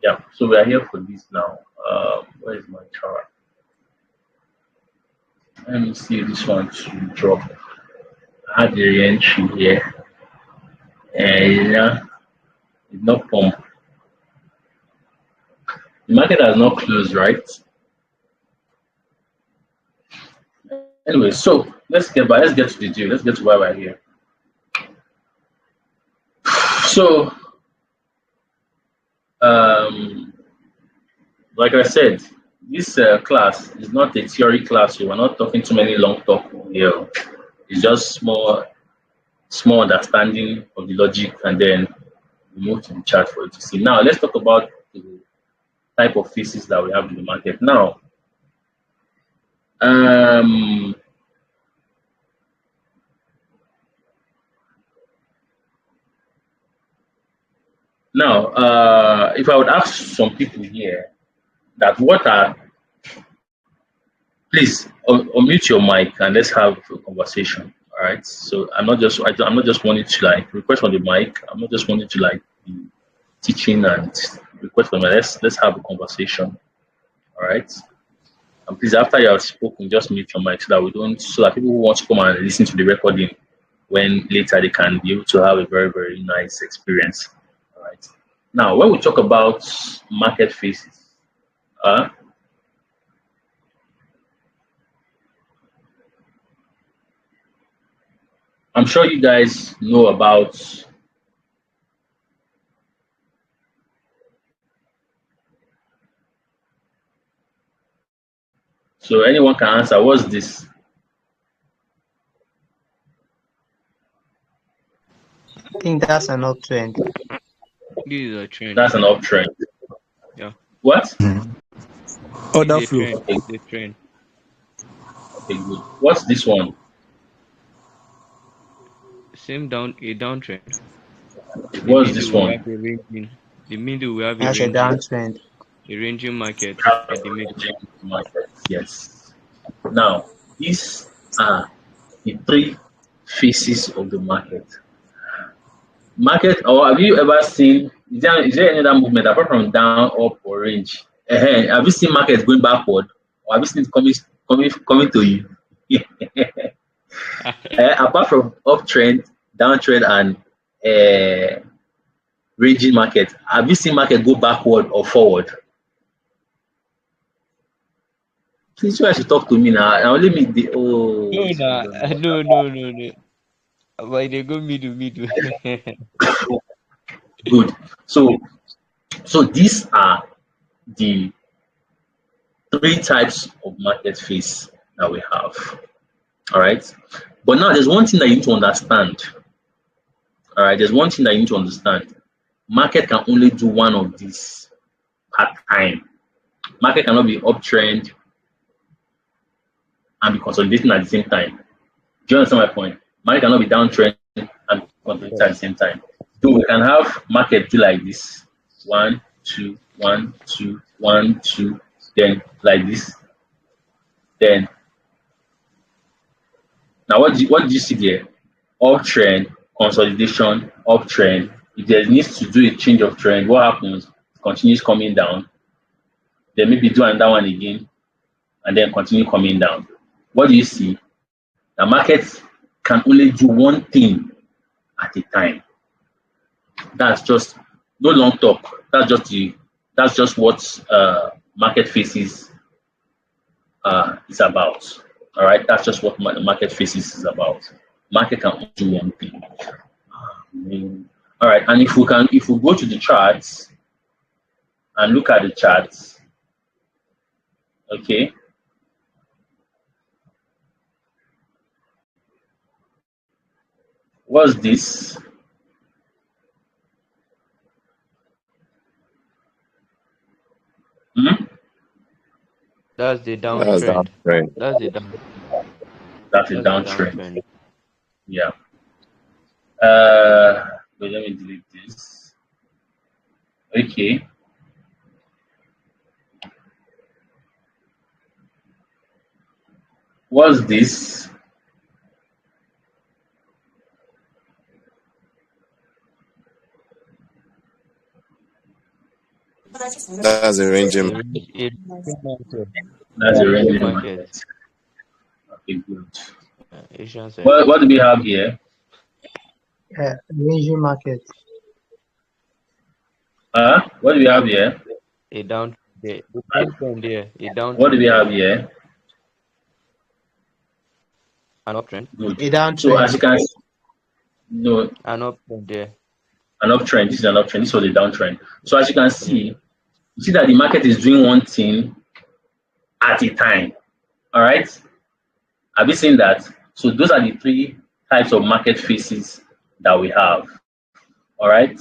Yeah, so we are here for this now. Where is my chart? Let me see this one to drop. I had the entry here, and yeah, it's not pump. The market has not closed, right? Anyway, so let's get to the deal. Let's get to why we're here. So, um, like I said, this class is not a theory class. So we're not talking too many long talk here. It's just small understanding of the logic, and then we move to the chart for you to see. Now, let's talk about the type of phases that we have in the market. Um, if I would ask some people here that what are, please unmute your mic and let's have a conversation. All right. So I'm not just wanting to like request on the mic. I'm not just wanting to like be teaching and request on the let's have a conversation. All right. And please, after you have spoken, just mute your mic so that we don't, so that people who want to come and listen to the recording when later they can be able to have a very, very nice experience. All right. Now, when we talk about market phases, uh, I'm sure you guys know about. So anyone can answer. What's this? I think that's an uptrend. This is a trend. That's an uptrend. Yeah. What? Order It's a flow. trend. Okay, It's a trend. okay, good. What's this one? Same a downtrend. In the What's this middle we one? have a ranging. The middle we have That's a downtrend. a ranging market at the middle. Market. Yes. Now, these are the three phases of the market. Market, or have you ever seen, is there any other movement apart from down, up, or range? Have you seen market going backward, or have you seen it coming to you? Apart from uptrend, downtrend, and ranging market, have you seen market go backward or forward? Please try to talk to me now. Now let me the No, this one nah. don't know. No. But they go middle. Good. So these are the three types of market phase that we have. All right. But now there's one thing that you need to understand. All right. There's one thing that you need to understand. Market can only do one of these at time. Market cannot be uptrend and be consolidating at the same time. Do you understand my point? Market cannot be downtrend and consolidating at the same time. So we can have market do like this. 1, 2, 1, 2, 1, 2, then like this. Then now what did you see there? Uptrend, consolidation, uptrend. If there needs to do a change of trend, what happens? It continues coming down. Then maybe do another one again, and then continue coming down. What do you see? The market can only do one thing at a time. That's just no long talk. That's just what market faces is about. All right, that's just what market faces is about. Market can only do one thing. All right, and if we go to the charts and look at the charts, okay. What's this? Hmm? That's the That's that downtrend. trend. That's the down. That's a That's the downtrend. downtrend. Yeah. Wait, let me delete this. Okay. What's this? That's a ranging. That's a ranging market. Okay, good. What do we have here? Ranging market. What do we have here? A downtrend there. The downtrend there. A downtrend. What do we have here? An uptrend. Good. A downtrend. So as you can see, no, An uptrend there. an uptrend. This is an uptrend. This was a downtrend. So as you can see, you see that the market is doing one thing at a time. All right. Have you seen that? So those are the three types of market faces that we have. All right.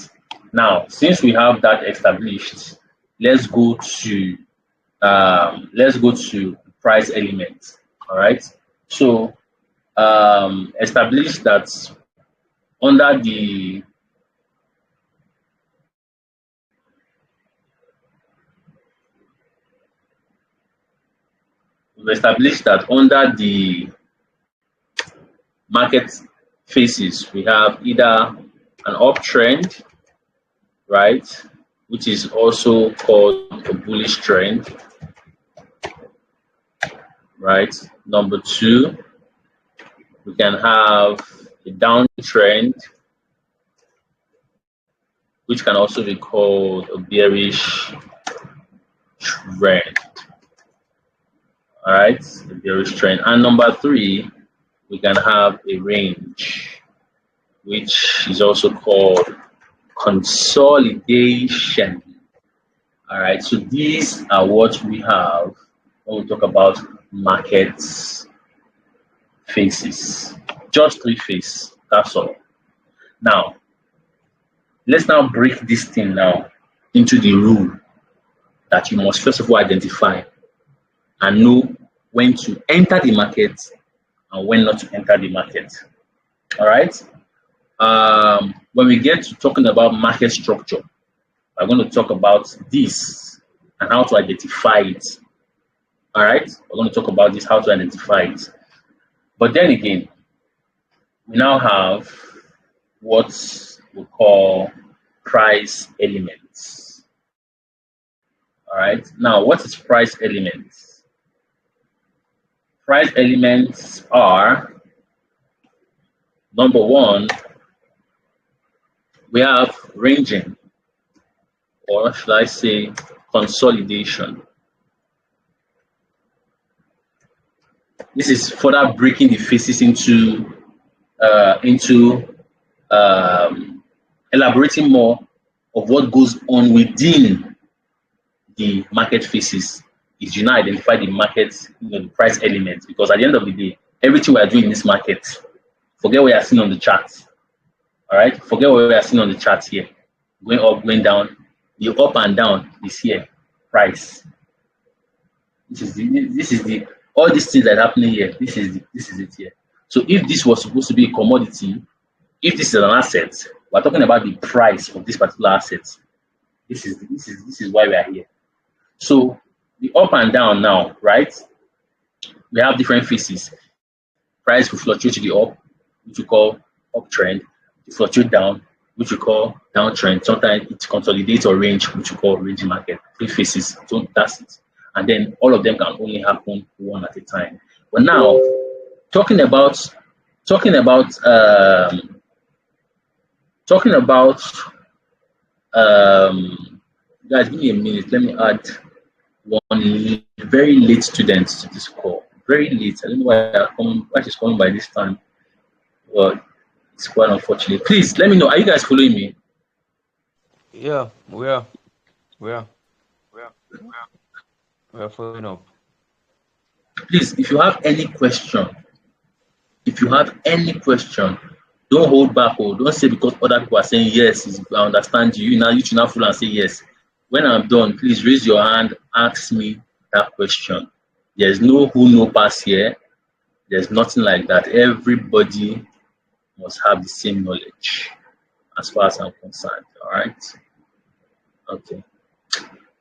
Now, since we have that established, let's go to price elements. All right. So establish that under the market phases, we have either an uptrend, right, which is also called a bullish trend, right? Number two, we can have a downtrend, which can also be called a bearish trend. All right, a bearish trend. And number three, we can have a range, which is also called consolidation. All right, so these are what we have when we talk about markets phases. Just three phases, that's all. Now, let's now break this thing now into the rule that you must first of all identify and know when to enter the market and when not to enter the market. All right. When we get to talking about market structure, we're going to talk about this and how to identify it. All right. We're going to talk about this, how to identify it. But then again, we now have what we call price elements. All right. Now, what is price elements? Price elements are, number one, we have ranging, or should I say consolidation. This is further breaking the phases into elaborating more of what goes on within the market phases. Is you now identify the market, the price elements, because at the end of the day, everything we are doing in this market, forget what you are seeing on the chart. All right, forget what we are seeing on the chart here, going up, going down. The up and down is here, price. This is the all these things that are happening here. This is it here. So if this was supposed to be a commodity, if this is an asset, we're talking about the price of this particular asset. This is why we are here. So the up and down now, right? We have different phases. Price will fluctuate to the up, which we call uptrend. It fluctuate down, which we call downtrend. Sometimes it consolidates or range, which we call ranging market. Three phases. So that's it. And then all of them can only happen one at a time. But now, talking about guys, give me a minute. Let me add one very late student to this call. Very late. I don't know why she's coming by this time. Well, it's quite unfortunate. Please let me know. Are you guys following me? Yeah, we are following up. Please, if you have any question, don't hold back or don't say because other people are saying yes, I understand you. Now you should not fool and say yes. When I'm done, please raise your hand, ask me that question. There's no who no pass here. There's nothing like that. Everybody must have the same knowledge as far as I'm concerned. All right. Okay.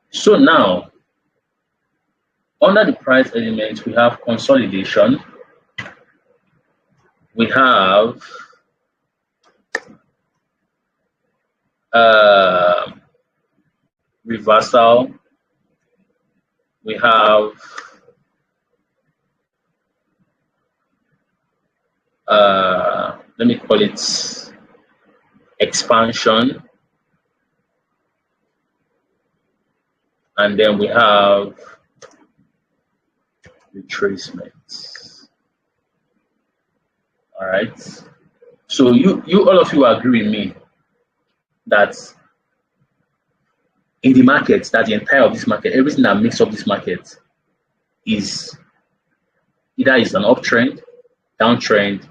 So now, under the price element, we have consolidation. We have reversal, we have let me call it expansion, and then we have retracement. All right. So you all of you agree with me that in the market, that the entire of this market, everything that makes up this market is either is an uptrend, downtrend,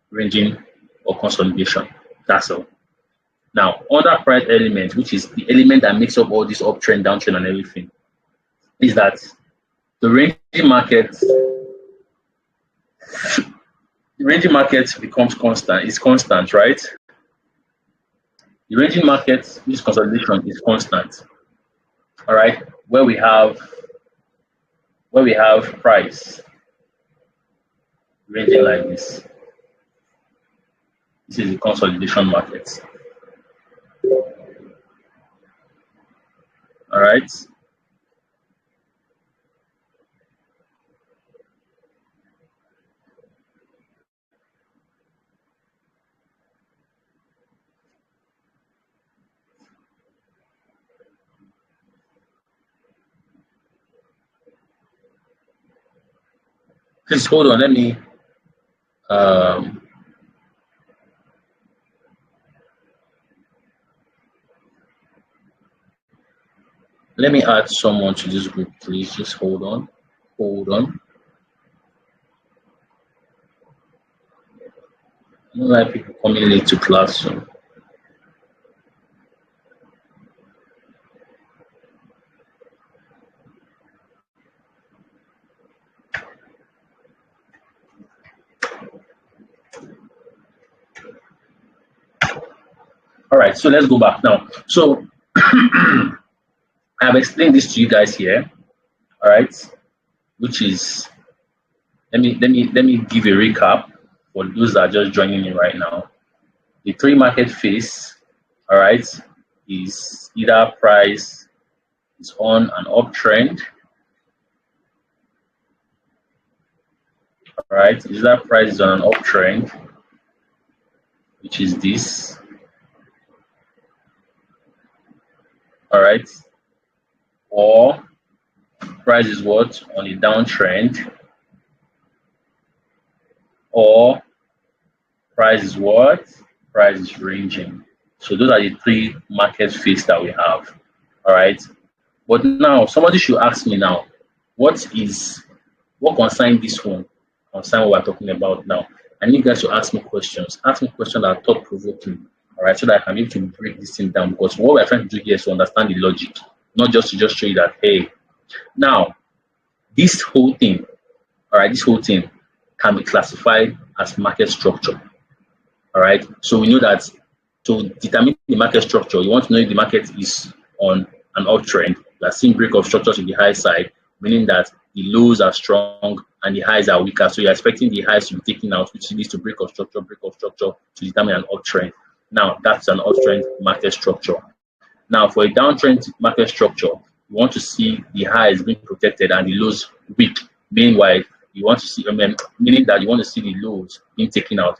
ranging, or consolidation. That's all. Now, other price element, which is the element that makes up all this uptrend, downtrend, and everything, is that the ranging market becomes constant. It's constant, right? The ranging market, which consolidation, is constant. All right, where we have price ranging like this. This is the consolidation market. All right. Please hold on. Um, let me add someone to this group, please. Just hold on. Hold on. I don't like people coming late to class soon. All right, so let's go back now. So I have explained this to you guys here. All right, which is let me give a recap for those that are just joining me right now. The three market phase, all right, is either price is on an uptrend, all right, is that price is on an uptrend, which is this, all right, or price is what on a downtrend, or price is what price is ranging. So those are the three market phase that we have, all right. But now somebody should ask me now, what concerns this one, concern what we're talking about now. I need you guys to ask me questions that are thought provoking, all right, so that I can be able to break this thing down, because what we're trying to do here is to understand the logic, not just to show you that, hey, now this whole thing, all right, this whole thing can be classified as market structure. All right, so we know that to determine the market structure, you want to know if the market is on an uptrend. You are seeing break of structure to the high side, meaning that the lows are strong and the highs are weaker. So you're expecting the highs to be taken out, which leads to break of structure to determine an uptrend. Now that's an uptrend market structure. Now for a downtrend market structure, you want to see the highs being protected and the lows weak. Meanwhile, you want to see, meaning that you want to see the lows being taken out,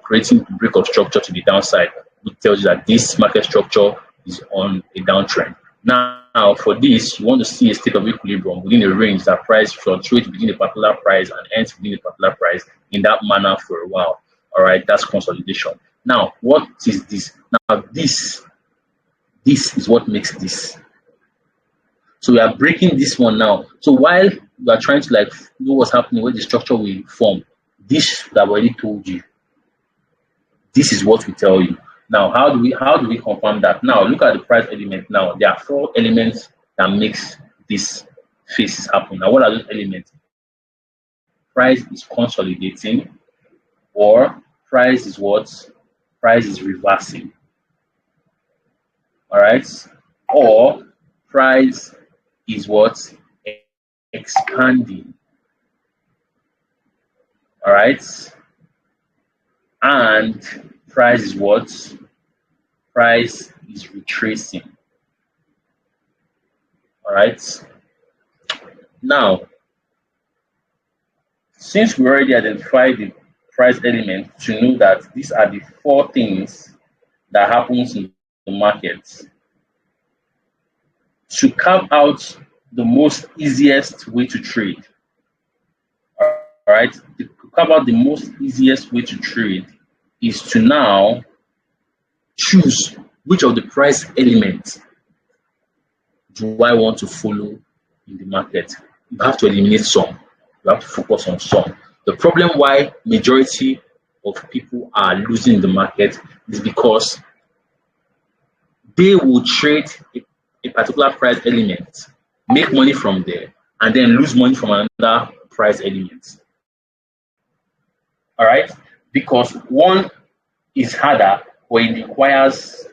creating break of structure to the downside, which tells you that this market structure is on a downtrend. Now, for this, you want to see a state of equilibrium within a range that price fluctuates within a particular price and ends within a particular price in that manner for a while. All right, that's consolidation. Now, what is this? Now, this is what makes this. So we are breaking this one now. So while we are trying to know what's happening, where the structure will form, this that I've already told you. This is what we tell you. Now, how do we confirm that? Now, look at the price element. Now, there are 4 elements that makes this phases happen. Now, what are those elements? Price is consolidating, or price is what? Price is reversing. All right, or price is what? Expanding. All right, and price is what? Price is retracing. All right. Now, since we already identified the price element to know that these are the four things that happens in the market, to carve out the most easiest way to trade, all right, to carve out the most easiest way to trade is to now choose which of the price elements do I want to follow in the market. You have to eliminate some. You have to focus on some. The problem why majority of people are losing the market is because they will trade a particular price element, make money from there, and then lose money from another price element. All right, because one is harder, or it requires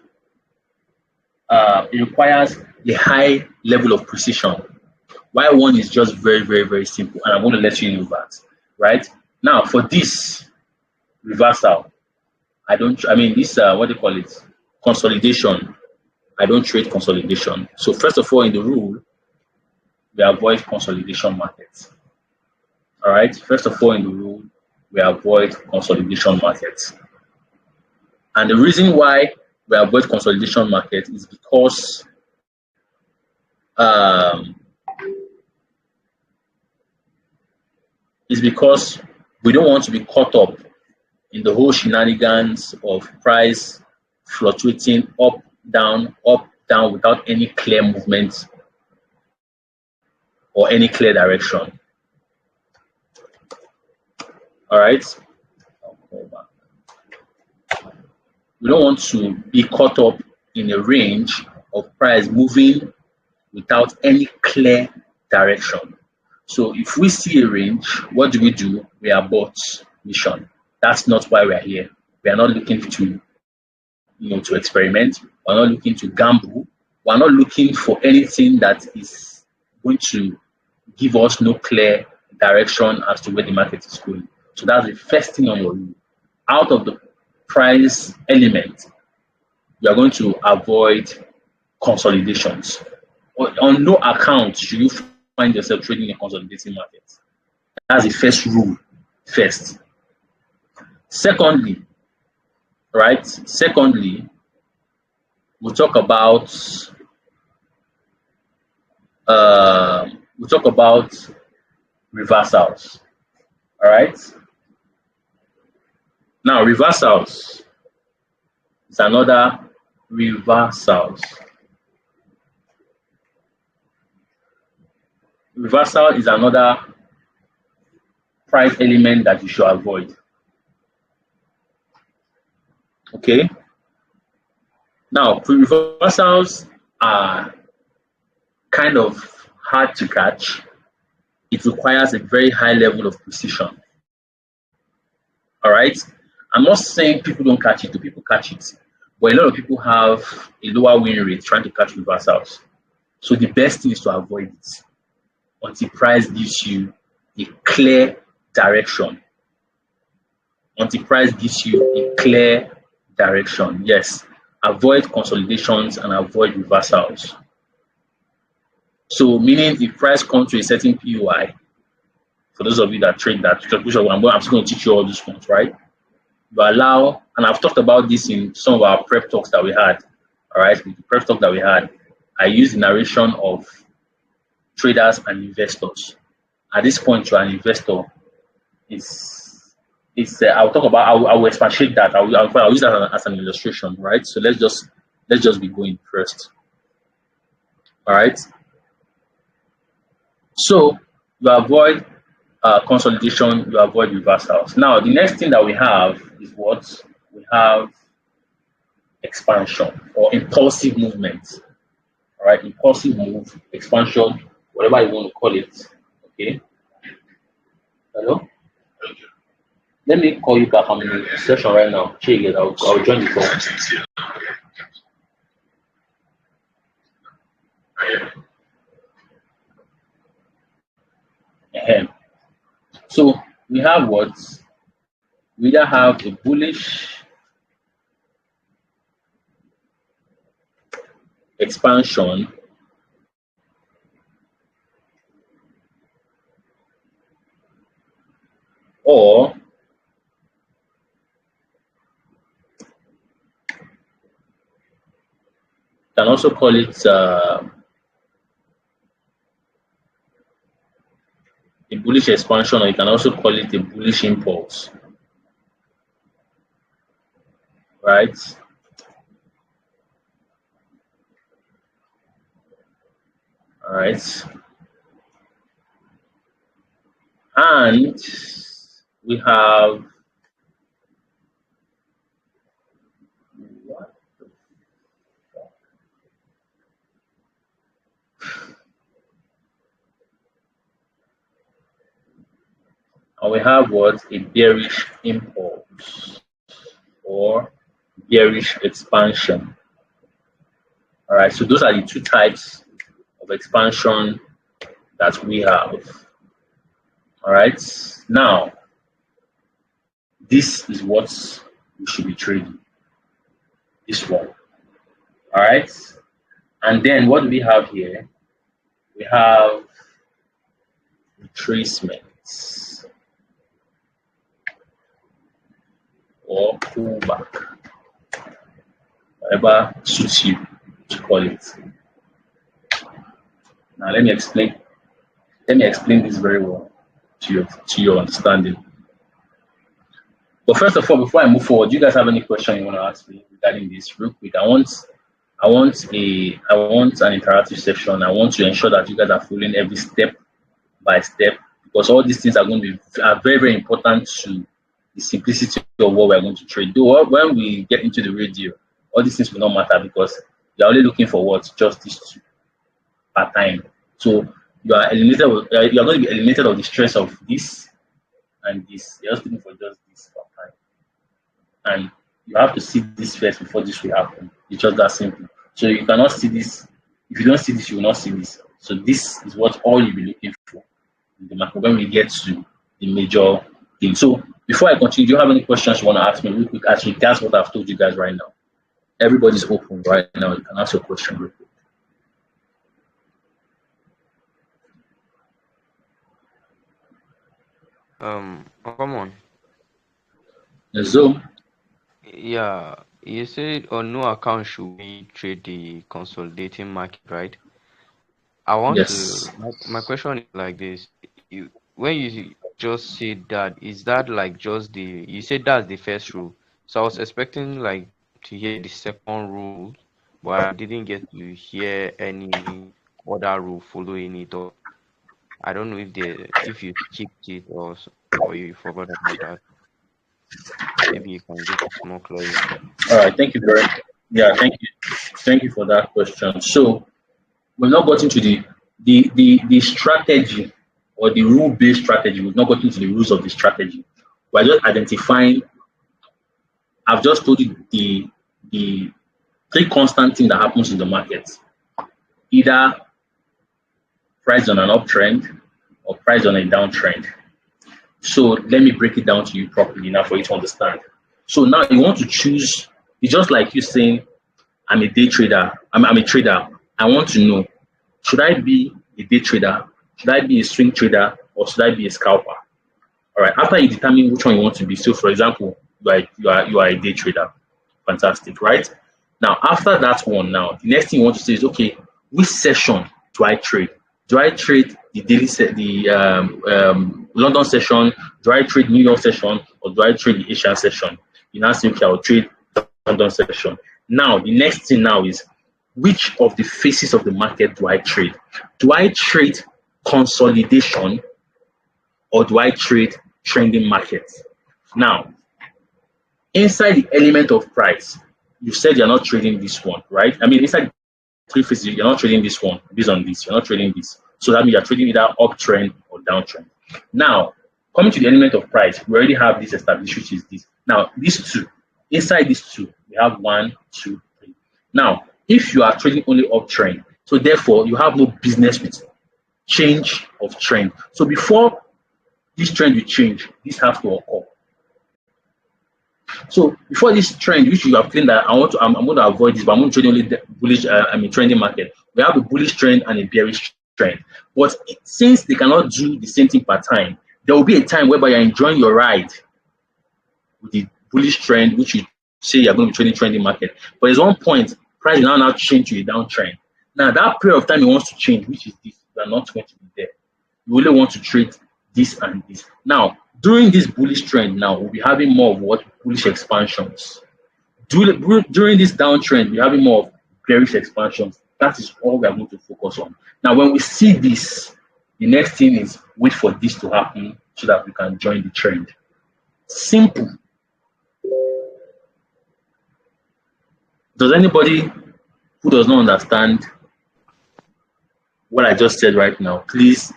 a high level of precision. While one is just very, very, very simple, and I'm going to let you know that. Right now, for this reversal, I don't. I mean, this what do you call it? Consolidation. I don't trade consolidation. So first of all, in the rule, we avoid consolidation markets. All right. First of all, in the rule, we avoid consolidation markets. And the reason why we avoid consolidation market is because um, we don't want to be caught up in the whole shenanigans of price fluctuating up, down, without any clear movement or any clear direction. All right. We don't want to be caught up in a range of price moving without any clear direction. So if we see a range, what do? We abort mission. That's not why we are here. We are not looking to, to experiment. We're not looking to gamble. We're not looking for anything that is going to give us no clear direction as to where the market is going. So that's the first thing on your rule. Out of the price element, you are going to avoid consolidations. On no account should you find yourself trading in a consolidating market. That's the first rule. First. Secondly, we'll talk about reversals. All right. Now, reversals is another reversals. Reversal is another price element that you should avoid. Okay. Now, reversals are kind of hard to catch. It requires a very high level of precision. All right. I'm not saying people don't catch it, people catch it, but a lot of people have a lower win rate trying to catch reversals. So the best thing is to avoid it until price gives you a clear direction. Until price gives you a clear direction. Yes, avoid consolidations and avoid reversals. So meaning if price comes to a certain POI, for those of you that trade that, I'm just going to teach you all these ones, right? You allow, and I've talked about this in some of our prep talks that we had. All right, the prep talk that we had, I used the narration of traders and investors. At this point, you're an investor. I'll talk about. I will expatiate that. I'll use that as an illustration, right? So let's just be going first. All right. So you avoid consolidation, you avoid reversals. Now, the next thing that we have is what? We have expansion or impulsive movement. All right, impulsive move, expansion, whatever you want to call it. Okay. Hello? Let me call you back. I'm in a session right now. Check it out. I'll join the call. So we have what? We either have a bullish expansion or can also call it a bullish expansion, or you can also call it a bullish impulse, right? All right, and we have what? And we have what? A bearish impulse or bearish expansion. All right, so those are the two types of expansion that we have. All right, now this is what we should be trading. This one. All right, and then what do we have here? We have retracements or pullback, whatever suits you to call it. Now let me explain this very well to your understanding. But first of all, before I move forward, do you guys have any question you want to ask me regarding this real quick? I want an interactive section. I want to ensure that you guys are following every step by step, because all these things are going to be very, very important to the simplicity of what we're going to trade. Though when we get into the real deal, all these things will not matter, because you're only looking for what? Just these two per time. So you are eliminated. You are going to be eliminated of the stress of this and this. You're just looking for just this per time, and you have to see this first before this will happen. It's just that simple. So you cannot see this. If you don't see this, you will not see this. So this is what all you'll be looking for in the market when we get to the major thing. So before I continue, do you have any questions you want to ask me real quick as regards what I've told you guys right now? Everybody's open right now. You can ask your question real quick. Come on. So Yeah, you said on no account should we trade the consolidating market, right? I want yes. to. My question is like this: when you just said that, is that like just the? You said that's the first rule, so I was expecting like to hear the second rule, but I didn't get to hear any other rule following it. Or I don't know if you skipped it or you forgot about that. Maybe you can give us more clarity. All right. Thank you very much. Yeah. Thank you for that question. So we've not got into the strategy or the rule-based strategy. We've not got into the rules of the strategy. We're just identifying. I've just told you the three constant things that happens in the market: either price on an uptrend or price on a downtrend. So let me break it down to you properly now for you to understand. So now you want to choose. It's just like you saying, I'm a day trader. I'm a trader. I want to know, should I be a day trader? Should I be a swing trader? Or should I be a scalper? All right. After you determine which one you want to be. So for example, you are a day trader. Fantastic, right? Now after that one, now the next thing you want to say is, okay, which session do I trade? Do I trade the daily London session? Do I trade New York session? Or do I trade the Asian session? You now say, okay, I'll trade London session. Now the next thing now is, which of the phases of the market do I trade? Do I trade consolidation or do I trade trending markets? Now, inside the element of price, you said you're not trading this one, right? I mean, inside three phases, you're not trading this one based on this. You're not trading this. So that means you're trading either uptrend or downtrend. Now, coming to the element of price, we already have this established, which is this. Now, these two, inside these two, we have 1, 2, 3. Now, if you are trading only uptrend, so therefore you have no business with change of trend. So before this trend will change, this has to occur. So before this trend, which you have claimed that I'm going to avoid this, but I'm going to trade only the bullish, trending market. We have a bullish trend and a bearish trend. But since they cannot do the same thing per time, there will be a time whereby you're enjoying your ride with the bullish trend, which you say you're going to be trading trending market. But there's one point, price will now change to a downtrend. Now that period of time it wants to change, which is this, you are not going to be there. You only want to trade this and this. Now, during this bullish trend, now we'll be having more of what bullish expansions. During this downtrend, we're having more of bearish expansions. That is all we are going to focus on. Now, when we see this, the next thing is wait for this to happen so that we can join the trend. Simple. Does anybody who does not understand what I just said right now, please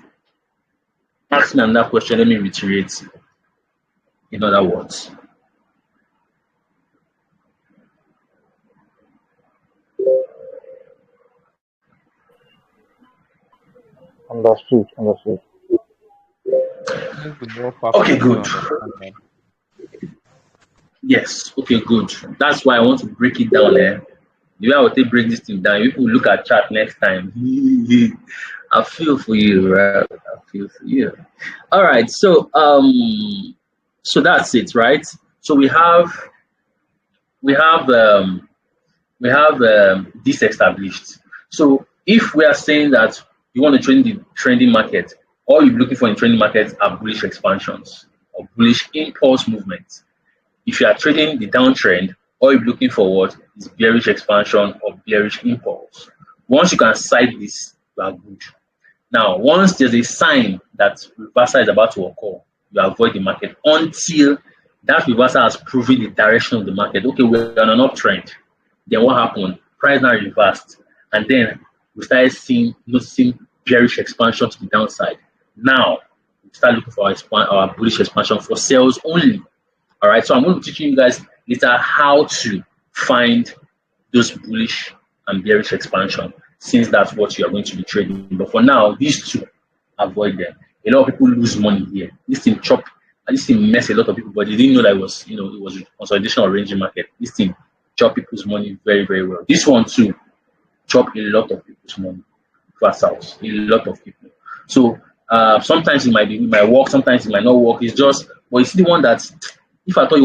ask me another question. Let me reiterate in other words. Understood. Okay, good. Yes, okay, good. That's why I want to break it down there. The way I will break this thing down, you will look at chart next time. I feel for you, right? I feel for you. All right, so that's it, right? So we have this established. So if we are saying that you want to trade the trending market, all you're looking for in trending markets are bullish expansions or bullish impulse movements. If you are trading the downtrend, all you're looking for what is bearish expansion or bearish impulse. Once you can sight this, you are good. Now, once there's a sign that reversal is about to occur, you avoid the market until that reversal has proven the direction of the market. Okay, we're on an uptrend. Then what happened? Price now reversed, and then we started noticing bearish expansion to the downside. Now we start looking for our bullish expansion for sales only. All right, so I'm going to be teaching you guys later how to find those bullish and bearish expansion, since that's what you are going to be trading. But for now, these two, avoid them. A lot of people lose money here. This thing mess a lot of people, but they didn't know that it was a consolidation or ranging market. This thing chop people's money very, very well. This one too, chop a lot of people's money. Versus a lot of people. So sometimes it might work, sometimes it might not work. It's just, but you see the one that if I thought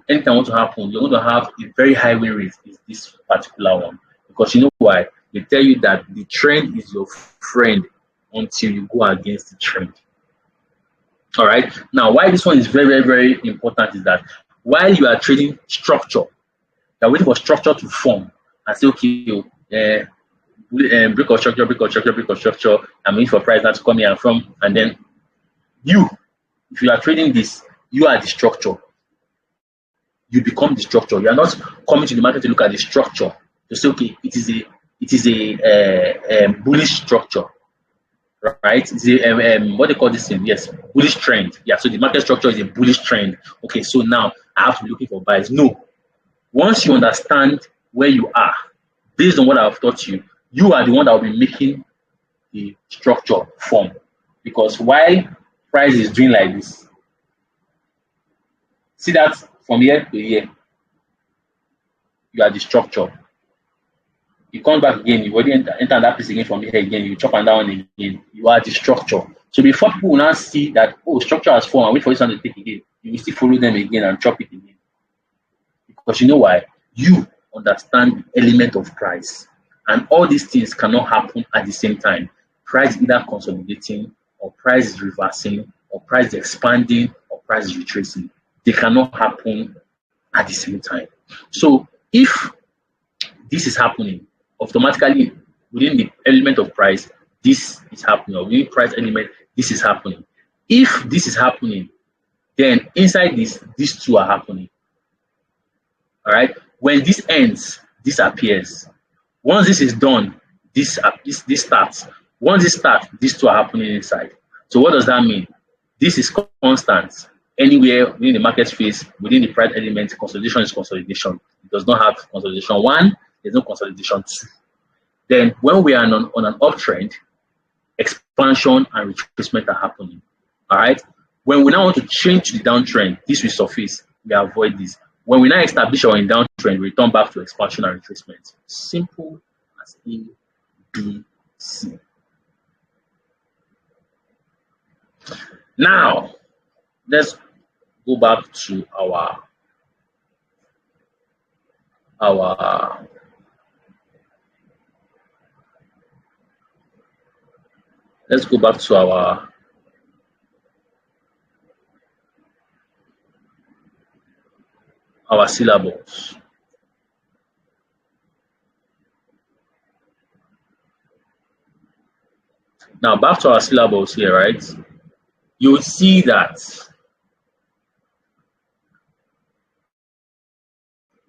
anything want to happen, you're going to have a very high win rate is this particular one. Because you know why? They tell you that the trend is your friend until you go against the trend. All right. Now, why this one is very, very, very important is that while you are trading structure, you're waiting for structure to form and say, okay, break of structure, I'm waiting for price now to come here and then if you are trading this, you are the structure. You become the structure. You are not coming to the market to look at the structure to say, okay, it is a bullish structure, right? It's what they call this thing? Yes, bullish trend. Yeah, so the market structure is a bullish trend. Okay, so now I have to be looking for buys. No, once you understand where you are, based on what I've taught you, you are the one that will be making the structure form. Because while price is doing like this, see that from here to here, you are the structure. You come back again, you already enter that place again from here again, you chop and down again, you are the structure. So before people will now see that, oh, structure has formed, and wait for this one to take again, you will still follow them again and chop it again. Because you know why? You understand the element of price. And all these things cannot happen at the same time. Price is either consolidating, or price is reversing, or price is expanding, or price is retracing. They cannot happen at the same time. So if this is happening, automatically within the element of price, this is happening, or within price element, this is happening. If this is happening, then inside this, these two are happening. All right. When this ends, this appears. Once this is done, this starts. Once this starts, these two are happening inside. So what does that mean? This is constant. Anywhere within the market space, within the price element, consolidation is consolidation. It does not have consolidation 1, there's no consolidation 2. Then when we are on an uptrend, expansion and retracement are happening. All right. When we now want to change to the downtrend, this will surface. We avoid this. When we now establish our downtrend, we return back to expansion and retracement. Simple as A, B, C. Now, let's go back to our let's go back to our syllables. Now back to our syllables here, right? You will see that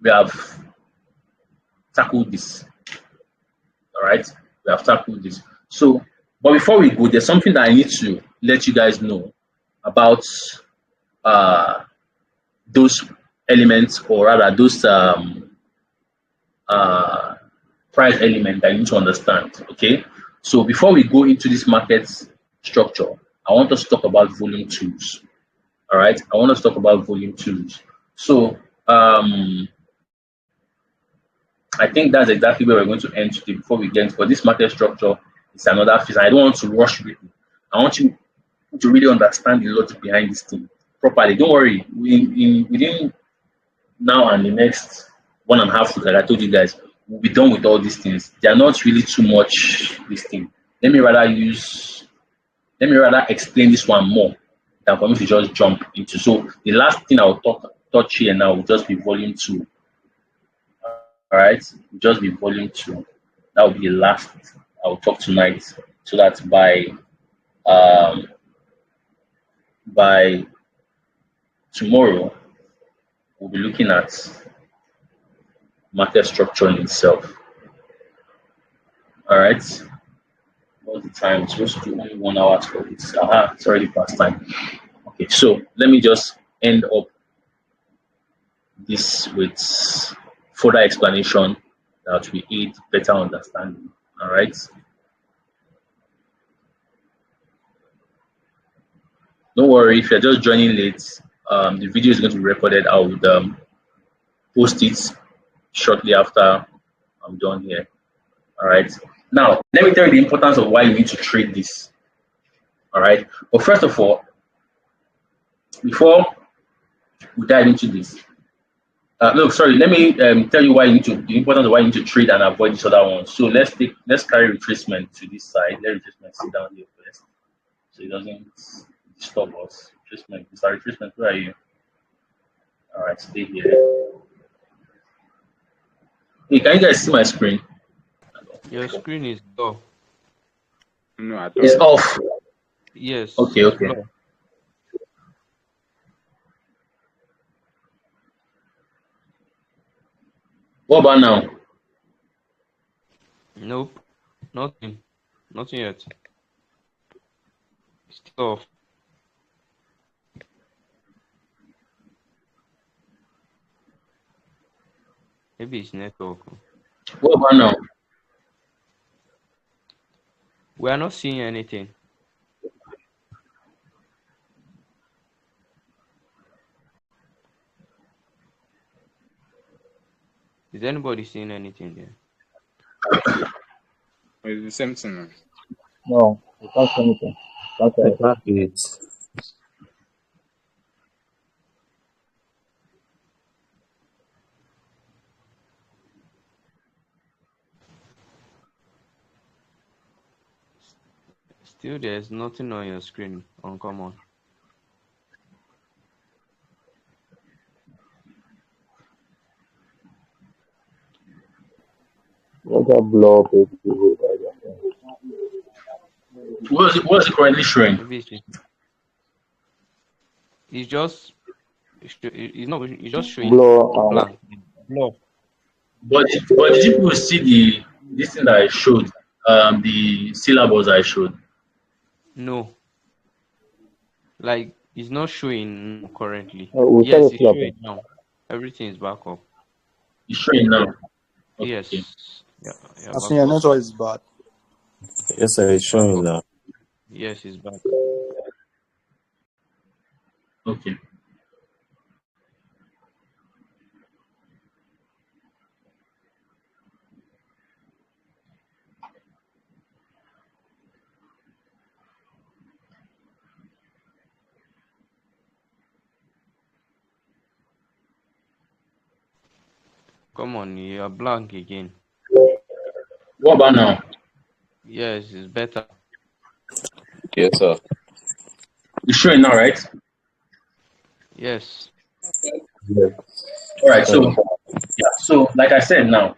we have tackled this. All right, we have tackled this. So, but before we go, there's something that I need to let you guys know about uh, those elements, or rather, those uh, price element that you need to understand. Okay, so before we go into this market structure, I want us to talk about volume tools. All right, I want us to talk about volume tools. So, I think that's exactly where we're going to end today before we get for this market structure. It's another phase. I don't want to rush people. I want you to really understand the logic behind this thing properly. Don't worry. Within now and the next 1.5 weeks, like I told you guys, we'll be done with all these things. They are not really too much this thing. Let me rather explain this one more than for me to just jump into. So the last thing I'll touch here now will just be volume two. All right, just be volume two. That will be the last I'll talk tonight, so that um by tomorrow we'll be looking at market structure in itself. All right, what's the time? It's supposed to be only 1 hour for this. Aha, it's already past time. Okay, so let me just end up this with further explanation that we aid better understanding. All right. Don't worry if you're just joining late. The video is going to be recorded. I would post it shortly after I'm done here. All right. Now, let me tell you the importance of why you need to trade this. All right. But first of all, before we dive into this, no, sorry. Let me tell you why you need to the importance of why you need to trade and avoid this other one. So let's carry retracement to this side. Let retracement sit down here first, so it doesn't disturb us. Retracement, Mr. Retracement, where are you? All right, stay here. Hey, can you guys see my screen? Your screen is off. No, I It's thought. off. Yes. Okay, it's okay. blur. What about now? Nope. Nothing. Nothing yet. It's still off. Maybe it's network. What about now? We are not seeing anything. Is anybody seeing anything there? It's the same thing. No, we can't see anything. Can't see I anything. can't do it. Still, there's nothing on your screen. Uncommon. What that blow up is good, I guess. What's it currently showing? Maybe it's just it's not. It's just showing Blow blank. Blur. But did you people see this thing that I showed? The syllables I showed. No, like it's not showing currently. we saw Yes, the it's flop. showing now. Everything is back up. It's showing now. Okay. Yes. Yeah. Yeah. As Back in your up. network is bad. Yes, sir, it's Back showing up. now. Yes, it's back. Okay. Come on, you are blank again. What about now? Yes, it's better. Yes, sir. It's showing now, right? Yes. Yes. All right. So yeah. So like I said now,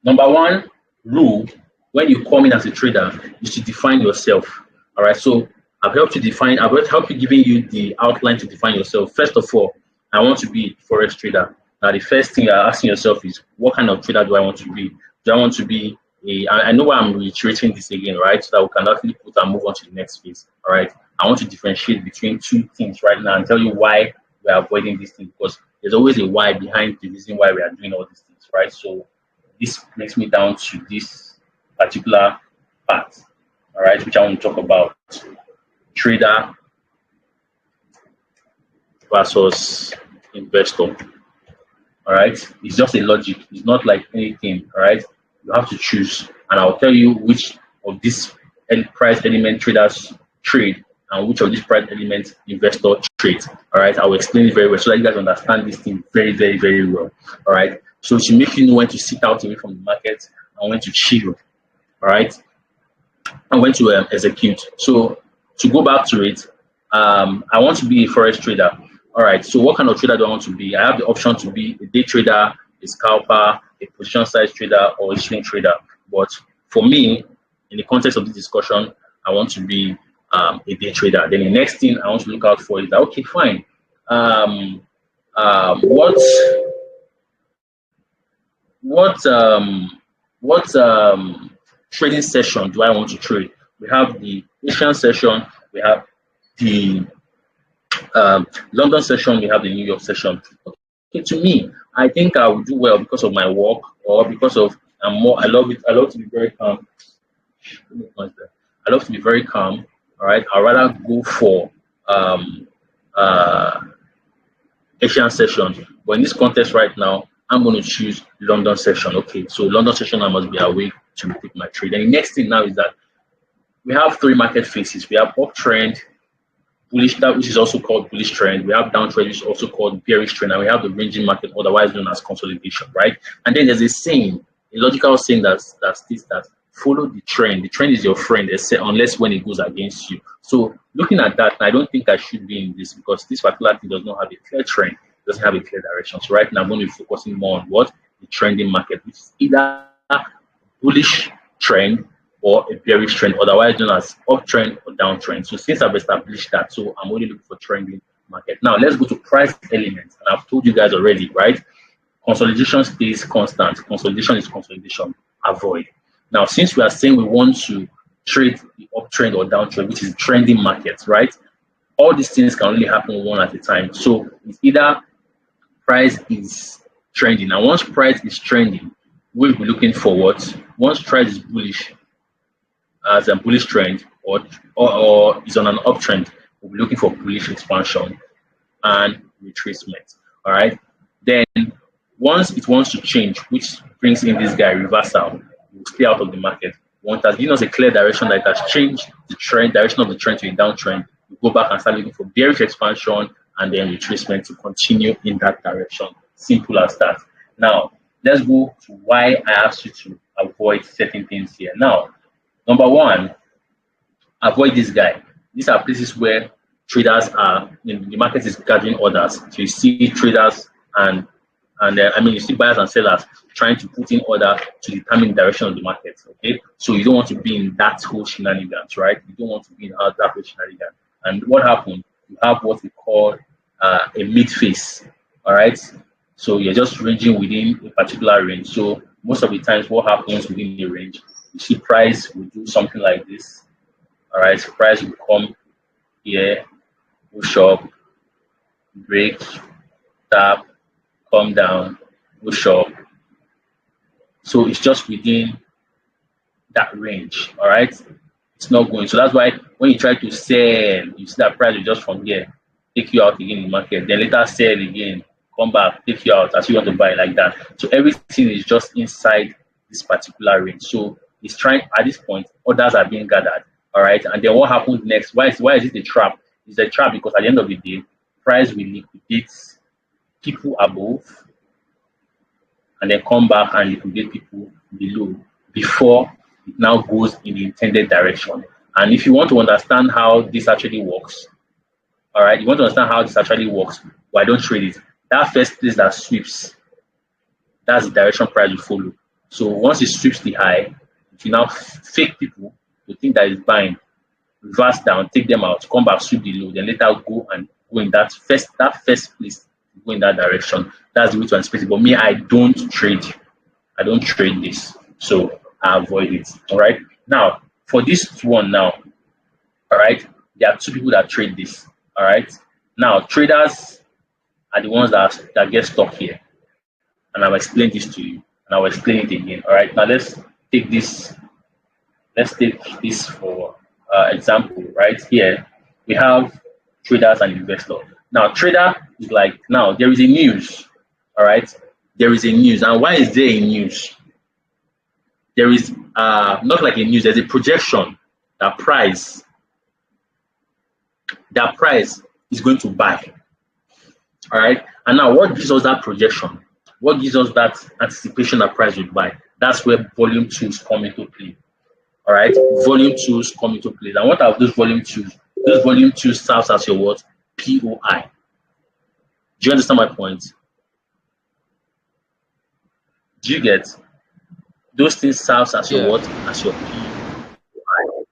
number one rule when you come in as a trader is to define yourself. All right. So I've helped you giving you the outline to define yourself. First of all, I want to be a forex trader. Now the first thing you're asking yourself is what kind of trader do I want to be? Do I want to be I know why I'm reiterating this again, right? So that we can actually put and move on to the next phase. All right. I want to differentiate between two things right now and tell you why we're avoiding these things because there's always a why behind the reason why we are doing all these things, right? So this brings me down to this particular part, all right, which I want to talk about trader versus investor. All right, it's just a logic, it's not like anything. All right, you have to choose, and I'll tell you which of these price element traders trade and which of these price elements investor trades. All right, I will explain it very well so that you guys understand this thing very, very, very well. All right, so to make you know when to sit out away from the market and when to chill. All right, and when to execute. So to go back to it, I want to be a forex trader. All right. So what kind of trader do I want to be? I have the option to be a day trader, a scalper, a position size trader, or a swing trader. But for me, in the context of this discussion, I want to be a day trader. Then the next thing I want to look out for is that okay, fine. Um, um, what what um what trading session do I want to trade? We have the Asian session, we have the London session, we have the New York session. Okay, to me, I think I will do well because of my work or because of I'm more. I love it. I love to be very calm. I love to be very calm. All right. I'd rather go for um, uh, Asian session. But in this context right now, I'm going to choose London session. Okay, so London session, I must be awake to take my trade. And the next thing now is that we have three market phases. We have uptrend, bullish, that which is also called bullish trend. We have downtrend, which is also called bearish trend, and we have the ranging market, otherwise known as consolidation, right? And then there's a saying, a logical saying that states that follow the trend. The trend is your friend, unless when it goes against you. So looking at that, I don't think I should be in this because this particular thing does not have a clear trend, doesn't have a clear direction. So right now I'm going to be focusing more on what the trending market, which is either bullish trend or a bearish trend, otherwise known as uptrend or downtrend. So since I've established that, so I'm only looking for trending market. Now let's go to price elements. And I've told you guys already, right? Consolidation stays constant. Consolidation is consolidation. Avoid. Now, since we are saying we want to trade the uptrend or downtrend, which is trending markets, right? All these things can only happen one at a time. So it's either price is trending. And once price is trending, we'll be looking for what? Once price is bullish, as a bullish trend or is on an uptrend, we'll be looking for bullish expansion and retracement. All right. Then once it wants to change, which brings in this guy reversal, we'll stay out of the market. Once it has given us a clear direction that it has changed the trend, direction of the trend to a downtrend, we go back and start looking for bearish expansion and then retracement to continue in that direction. Simple as that. Now, let's go to why I asked you to avoid certain things here. Now, number one, avoid this guy. These are places where traders are, the market is gathering orders. So you see traders and you see buyers and sellers trying to put in order to determine the direction of the market. Okay, so you don't want to be in that whole shenanigans, right? You don't want to be in that whole shenanigans. And what happened? You have what we call a mid phase. All right, so you're just ranging within a particular range. So most of the times, what happens within the range? You see price will do something like this. All right, so price will come here, push up, break, tap, come down, push up. So it's just within that range. All right, it's not going. So that's why when you try to sell, you see that price will just from here take you out again in the market. Then later sell again, come back, take you out as you want to buy like that. So everything is just inside this particular range. So it's trying at this point, orders are being gathered. All right, and then what happens next? Why is it a trap? It's a trap because at the end of the day, price will liquidate people above and then come back and liquidate people below before it now goes in the intended direction. And if you want to understand how this actually works, all right, you want to understand how this actually works, why don't trade it? That first place that sweeps, that's the direction price you follow. So once it sweeps the high, if you now fake people to think that it's buying, reverse down, take them out, come back, sweep the low, then later go and go in that first place, go in that direction. That's the way to anticipate it. But me, I don't trade. I don't trade this. So I avoid it. All right. Now, for this one now, all right, there are two people that trade this. All right. Now, traders are the ones that get stuck here. And I'll explain this to you. And I'll explain it again. All right. Now take this. Let's take this for example. Right here, we have traders and investors. Now, trader is like, now there is a news. All right. There is a news. And why is there a news? There is not like a news, there's a projection that price is going to buy. All right. And now what gives us that projection? What gives us that anticipation that price will buy? That's where volume tools come into play. All right. Volume tools come into play. And what are those volume tools? Those volume tools serves as your what? POI. Do you understand my point? Do you get? Those things serves as your Yeah. what? As your POI.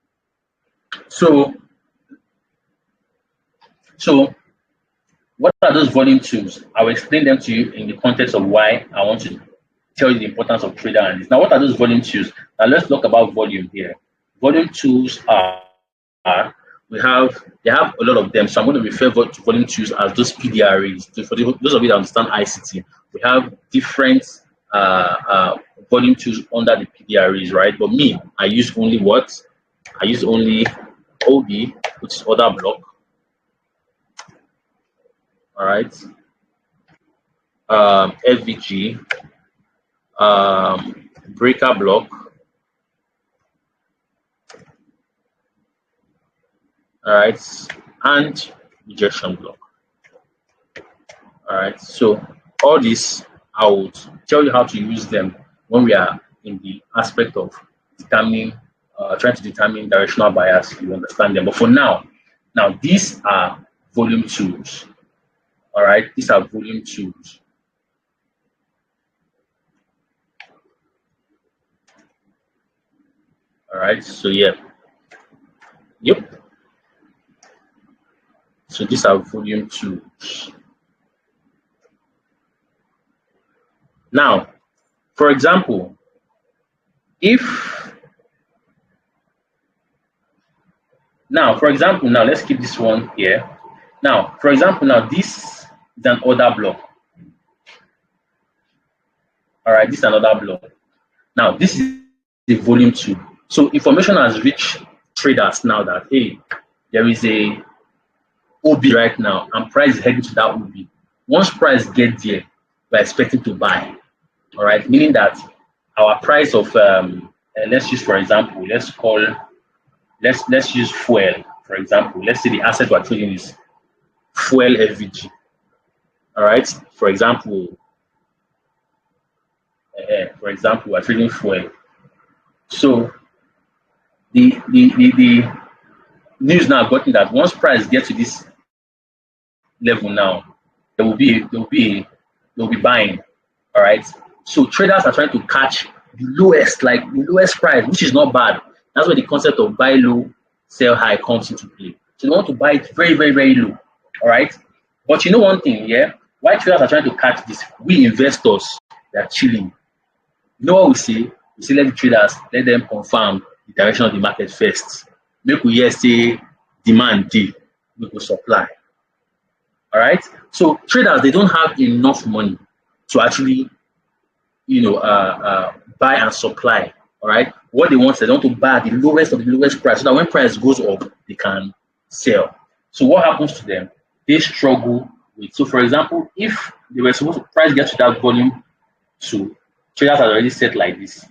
So what are those volume tools? I will explain them to you in the context of why I want to tell you the importance of trader analysis. Now, what are those volume tools? Now, let's talk about volume here. Volume tools they have a lot of them. So I'm going to refer to volume tools as those PDRAs. So for those of you that understand ICT, we have different volume tools under the PDRAs, right? But me, I use only what? I use only OB, which is order block. All right. FVG, breaker block, all right, and rejection block. All right, so all this I would tell you how to use them when we are in the aspect of determining, trying to determine directional bias. You understand them, but for now these are volume tools. All right, these are volume tools. All right, so yeah, yep. So these are volume tools. Now, for example, now let's keep this one here. Now, for example, now this is an order block. All right, this is another block. Now, this is the volume tool. So information has reached traders now that hey, there is a OB right now, and price is heading to that OB. Once price gets there, we're expecting to buy. All right, meaning that our price of let's use for example, let's use fuel for example. Let's say the asset we're trading is fuel FVG. All right, for example, we're trading fuel. So the news now gotten that once price gets to this level now, there will be buying. All right. So traders are trying to catch the lowest price, which is not bad. That's where the concept of buy low, sell high comes into play. So they want to buy it very, very, very low. All right. But you know one thing, yeah? Why traders are trying to catch this? We investors, they are chilling. You know what we say? We say let the traders, let them confirm the direction of the market first. Make we hear say demand dey, we go supply. All right. So traders, they don't have enough money to actually, buy and supply. All right. What they want is they want to buy at the lowest of the lowest price so that when price goes up, they can sell. So what happens to them? They struggle with. So for example, if they were supposed to price get to that volume, so traders are already set like this.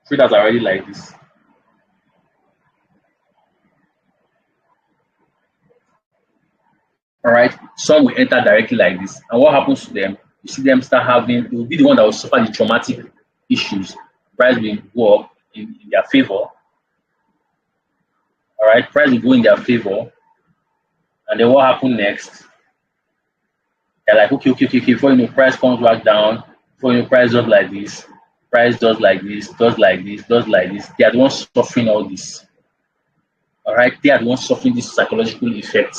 Traders are already like this. All right, some will enter directly like this, and what happens to them? You see them start having, they will be the one that will suffer the traumatic issues. Price will go up in their favor. All right, price will go in their favor, and then what happens next? They're like, okay. Before you know, price comes back down. Before you know, price does like this. Price does like this, does like this, does like this. They are the ones suffering all this. All right, they are the ones suffering this psychological effect,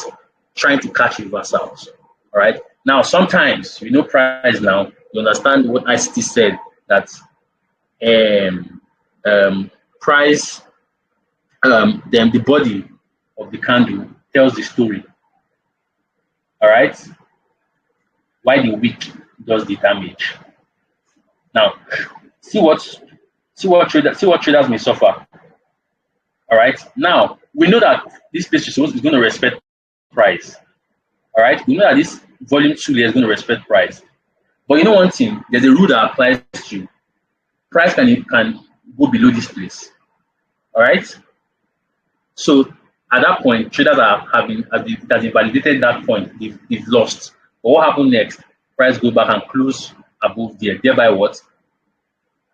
trying to catch reversals. All right. Now, sometimes you know price now. You understand what ICT said that price, then the body of the candle tells the story. All right. Why the wick does the damage. Now, see what traders may suffer. All right. Now we know that this place is going to respect price. All right. We know that this volume 2 is going to respect price. But you know one thing, there's a rule that applies to price can go below this place. All right. So at that point, traders are having, as they validated that point, they've lost. But what happened next? Price go back and close above there, thereby what?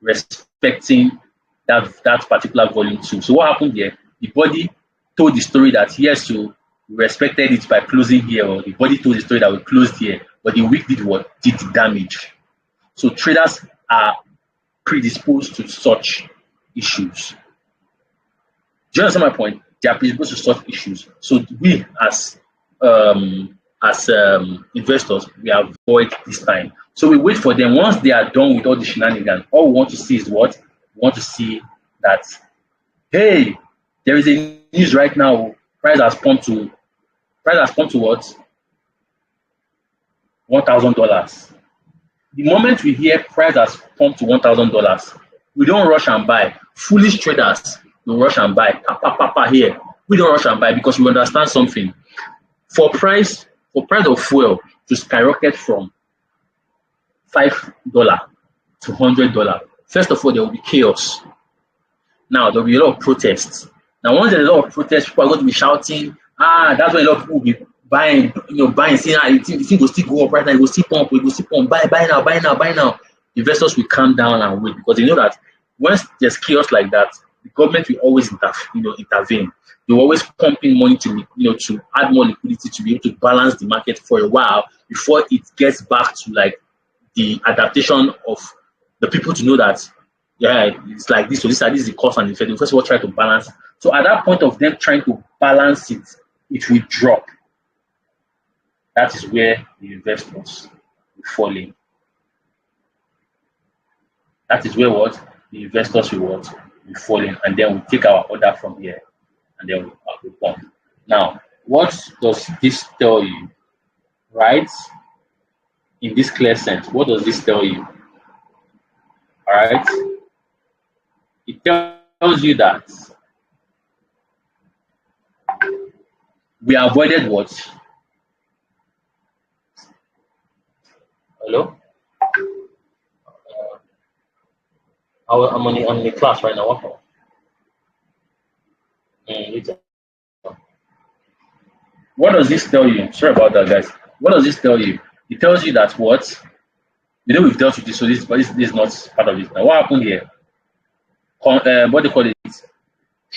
Respecting that particular volume 2. So what happened there? The body told the story that yes, so we respected it by closing here, or the body told the story that we closed here, but the wick did what? Did the damage. So traders are predisposed to such issues. Do you understand my point? They are predisposed to such issues. So we as investors, we avoid this time. So we wait for them. Once they are done with all the shenanigans, all we want to see is what? We want to see that, hey, there is a news right now. Price has pumped to what? $1,000. The moment we hear price has pumped to $1,000, we don't rush and buy. Foolish traders will rush and buy. Here. We don't rush and buy because we understand something. For price of fuel to skyrocket from $5 to $100, first of all, there will be chaos. Now, there will be a lot of protests. Now, once there's a lot of protests, people are going to be shouting, that's why a lot of people will be buying, saying, the thing will still go up right now, it will still pump, buy now. Investors will calm down and wait because they know that once there's chaos like that, the government will always intervene. They will always pump in money to add more liquidity to be able to balance the market for a while before it gets back to like the adaptation of the people to know that it's like this. So this is the cost and effect. They first of all try to balance. So at that point of them trying to balance it, it will drop. That is where the investors will fall in. That is where what the investors will fall in, and then we'll take our order from here, and then we'll pump. Now, what does this tell you, right? In this clear sense, what does this tell you? All right, it tells you that we avoided what? Hello? I'm in the class right now. What does this tell you? Sorry about that, guys. What does this tell you? It tells you that what? We've dealt with this, so this is not part of it. Now, what happened here? What they call it?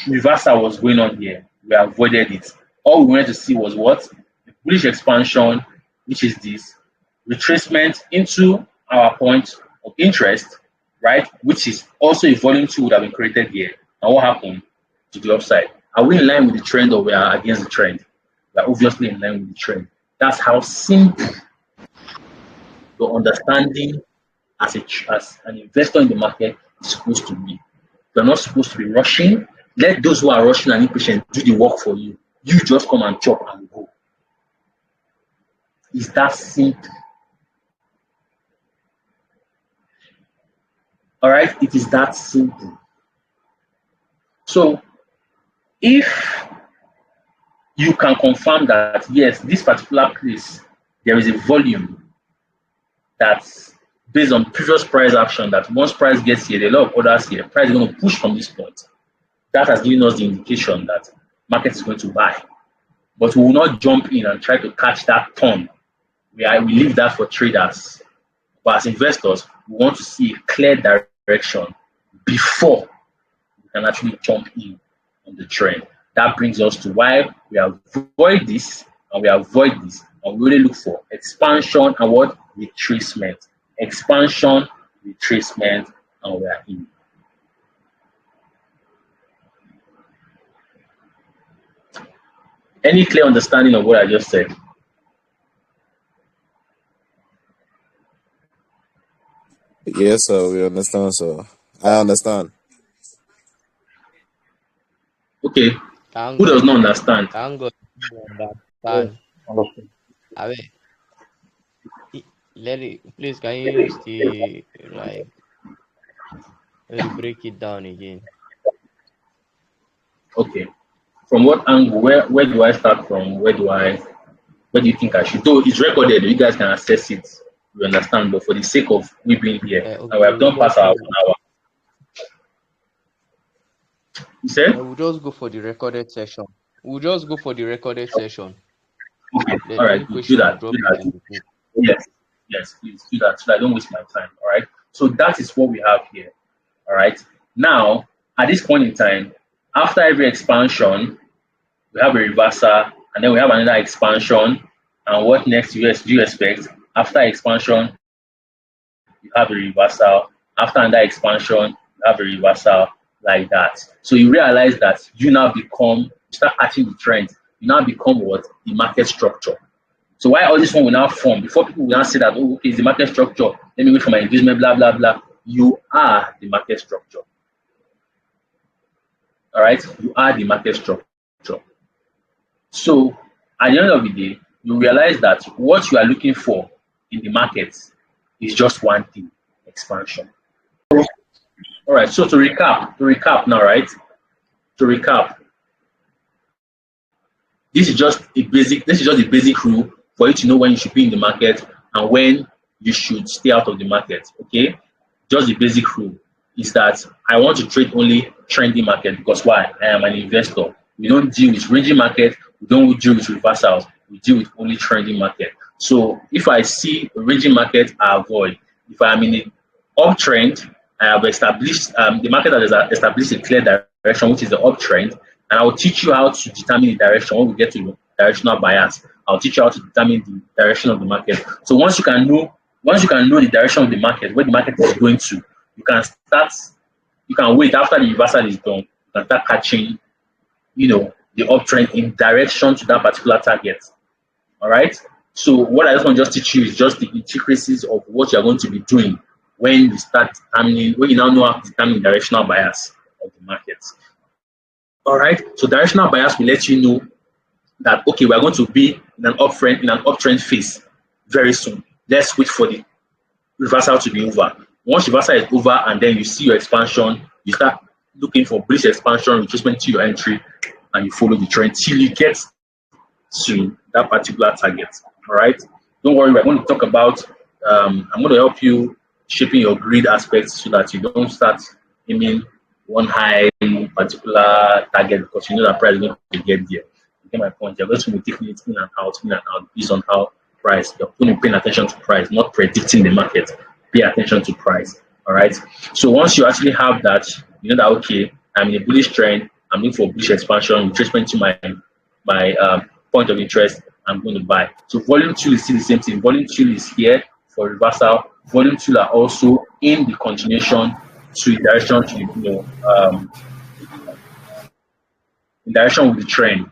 Reversal was going on here. We avoided it. All we wanted to see was what? The bullish expansion, which is this retracement into our point of interest, right? Which is also a volume 2 would have been created here. And what happened to the upside? Are we in line with the trend or we are against the trend? We are obviously in line with the trend. That's how simple your understanding as an investor in the market is supposed to be. You're not supposed to be rushing. Let those who are rushing and impatient do the work for you. You just come and chop and go. It's that simple. All right, it is that simple. So, if you can confirm that yes, this particular place there is a volume that's based on previous price action, that once price gets here, there are a lot of orders here, price is going to push from this point. That has given us the indication that market is going to buy. but we will not jump in and try to catch that turn. We leave that for traders. But as investors, we want to see a clear direction before we can actually jump in on the trend. That brings us to why we avoid this and we avoid this, and we really look for expansion and what? Retracement. Expansion, retracement, and we are in. Any clear understanding of what I just said? Yes, sir. We understand, sir. I understand. Okay. Thank Who does God. not understand? Thank God you Yes, understand. understood. Abe, let it please can you still like break it down again? Okay. From what angle? Where do I start from? Where do you think I should? Though it's recorded, you guys can access it. You understand, but for the sake of we being here, and we Okay, have we'll done past just our go. 1 hour. You said? We'll just go for the recorded session. We'll just go for the recorded session. Okay. Then All any right. Do question we'll that. Do drop it in that. the group. Yes. Yes. Please do that so that I don't waste my time. All right. So that is what we have here. All right. Now, at this point in time, after every expansion, we have a reversal, and then we have another expansion. And what next do you expect? After expansion, you have a reversal. After another expansion, you have a reversal like that. So you realize that you start catching the trend. You now become what? The market structure. So why all this one will now form? Before people will now say that, oh, okay, it's the market structure. Let me wait for my engagement, blah, blah, blah. You are the market structure. All right? You are the market structure. So at the end of the day, you realize that what you are looking for in the market is just one thing: expansion. All right. So to recap now, right? To recap, this is just a basic rule for you to know when you should be in the market and when you should stay out of the market. Okay, just the basic rule is that I want to trade only trendy market because why? I am an investor. We don't deal with ranging market, we don't deal with reversals, we deal with only trending market. So if I see a ranging market, I avoid. If I am in an uptrend, I have established the market has established a clear direction, which is the uptrend, and I will teach you how to determine the direction when we get to directional bias. I'll teach you how to determine the direction of the market. So once you can know the direction of the market, where the market is going to, you can wait after the reversal is done, you can start catching, the uptrend in direction to that particular target. All right. So what I just want to just teach you is just the intricacies of what you're going to be doing when you now know how to determine directional bias of the market. All right. So directional bias will let you know that okay, we're going to be in an uptrend phase very soon. Let's wait for the reversal to be over. Once reversal is over and then you see your expansion, you start looking for bullish expansion, retracement to your entry, and you follow the trend till you get to that particular target. All right. Don't worry, we're going to talk about I'm going to help you shaping your grid aspects so that you don't start aiming one high particular target because you know that price is going to get there. You get my point? You're going to be taking it in and out based on how price. You're going to be paying attention to price, not predicting the market. Pay attention to price. All right. So once you actually have that, you know that okay, I'm in a bullish trend. I'm looking for bullish expansion, retracement to my point of interest. I'm going to buy. So volume 2 is still the same thing. Volume 2 is here for reversal. Volume 2 are also in the continuation to the direction to in direction with the trend.